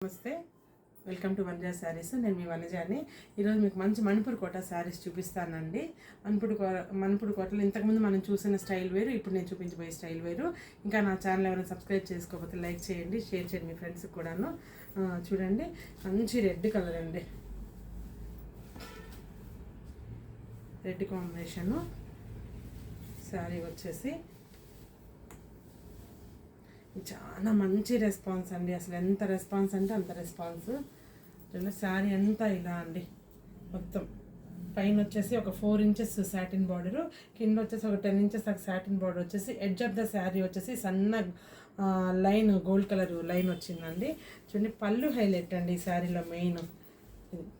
నమస్తే, welcome to Vanaja saris. నేను మీ వనజాని. ఈరోజు మీకు మంచి మణిపూర్ కోట శారీస్ చూపిస్తానండి. మణిపూర్ కోటలో ఇంతకుముందు మనం చూసిన స్టైల్ వేరు, ఇప్పుడు నేను చూపించబోయే స్టైల్ వేరు. ఇంకా నా ఛానల్ ఎవరైనా సబ్స్క్రైబ్ చేసుకోకపోతే లైక్ చేయండి, షేర్ చేయండి మీ ఫ్రెండ్స్కి కూడాను. చూడండి, మంచి రెడ్ కలర్ అండి, రెడ్ కాంబినేషను. శారీ వచ్చేసి చాలా మంచి రెస్పాన్స్ అండి. అసలు ఎంత రెస్పాన్స్ అంటే అంత రెస్పాన్స్. శారీ అంతా ఇలా అండి, మొత్తం పైన వచ్చేసి ఒక 4 ఇంచెస్ సాటిన్ బార్డరు, కింద వచ్చేసి ఒక 10 ఇంచెస్ దాకా సాటిన్ బార్డర్ వచ్చేసి, ఎడ్జ్ ఆఫ్ ద శారీ వచ్చేసి సన్న లైన్, గోల్డ్ కలర్ లైన్ వచ్చిందండి. చూడండి, పళ్ళు హైలైట్ అండి ఈ శారీలో మెయిన్.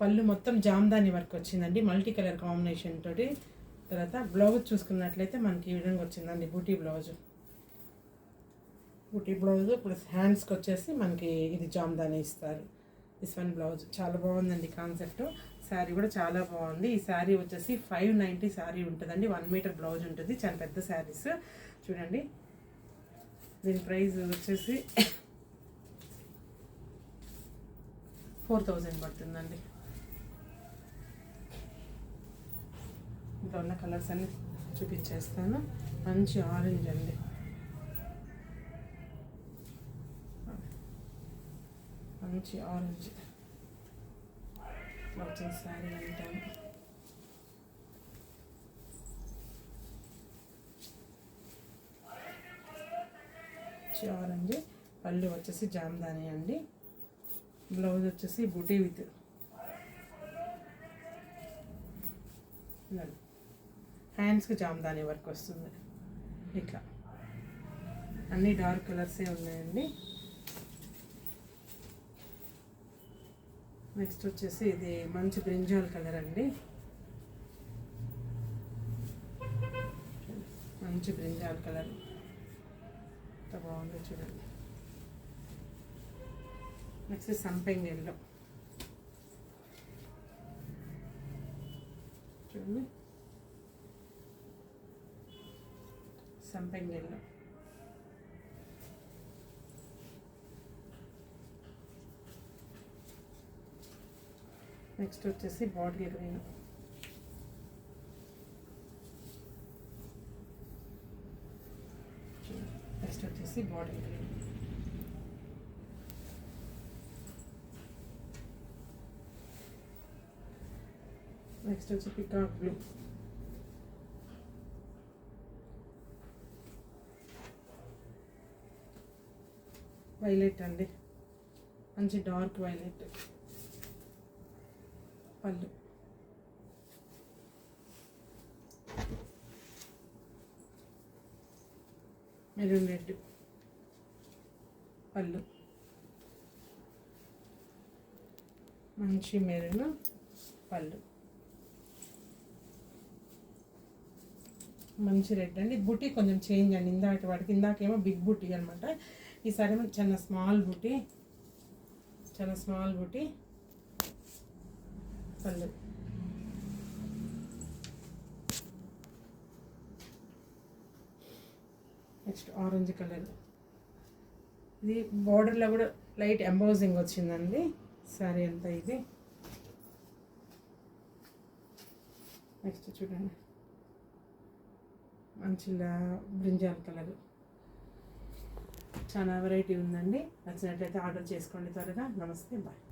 పళ్ళు మొత్తం జామ్దాని వర్క్ వచ్చిందండి, మల్టీ కలర్ కాంబినేషన్ తోటి. తర్వాత బ్లౌజ్ చూసుకున్నట్లయితే మనకి ఈ విధంగా వచ్చిందండి, బూటీ బ్లౌజ్ ప్లస్ హ్యాండ్స్కి వచ్చేసి మనకి ఇది జామ్దాని ఇస్తారు. దిస్ వన్ బ్లౌజ్ చాలా బాగుందండి కాన్సెప్ట్. శారీ కూడా చాలా బాగుంది. ఈ శారీ వచ్చేసి 590 శారీ ఉంటుందండి, 1 మీటర్ బ్లౌజ్ ఉంటుంది. చాలా పెద్ద శారీస్. చూడండి, దీని ప్రైస్ వచ్చేసి 4000 పడుతుందండి. ఇంకా ఉన్న కలర్స్ అన్ని చూపించేస్తాను. మంచి ఆరెంజ్ అండి, మంచి ఆరెంజ్ వచ్చిన శారీ అంటాను. ఆరెంజ్ పళ్ళు వచ్చేసి జామ్దాని అండి, బ్లౌజ్ వచ్చేసి బుటీ విత్ హ్యాండ్స్కి జామ్దాని వర్క్ వస్తుంది. ఇట్లా అన్ని డార్క్ కలర్సే ఉన్నాయండి. నెక్స్ట్ వచ్చేసి ఇది మంచి బ్రింజాల్ కలర్ అండి, మంచి బ్రింజాల్ కలర్, ఎంత బాగుందో చూడండి. నెక్స్ట్ సంపెంగ్ ఎల్లో, చూడండి సంపెంగ్ ఎల్లో. నెక్స్ట్ వచ్చేసి బాటిల్ గ్రీన్, నెక్స్ట్ వచ్చేసి బాటిల్ గ్రీన్. నెక్స్ట్ వచ్చి పికాక్ బ్లూ, వైలెట్ అండి, మంచి డార్క్ వైలెట్. పళ్ళు మెరూన్ రెడ్, పళ్ళు మంచి మెరూన్ పళ్ళు, మంచి రెడ్ అండి. బుటీ కొంచెం చేంజ్ అండి, వాటికి ఇందాకేమో బిగ్ బుటీ అనమాట, ఈసారి ఏమో చాలా స్మాల్ బుటీ, చాలా స్మాల్ బుటీ. పళ్ళు నెక్స్ట్ ఆరెంజ్ కలర్, ఇది బార్డర్లో కూడా లైట్ ఎంబోజింగ్ వచ్చిందండి శారీ అంతా ఇది. నెక్స్ట్ చూడండి, మంచి బ్రింజాల్ కలర్. చాలా వెరైటీ ఉందండి. నచ్చినట్లయితే ఆర్డర్ చేసుకోండి త్వరగా. నమస్తే, బాయ్.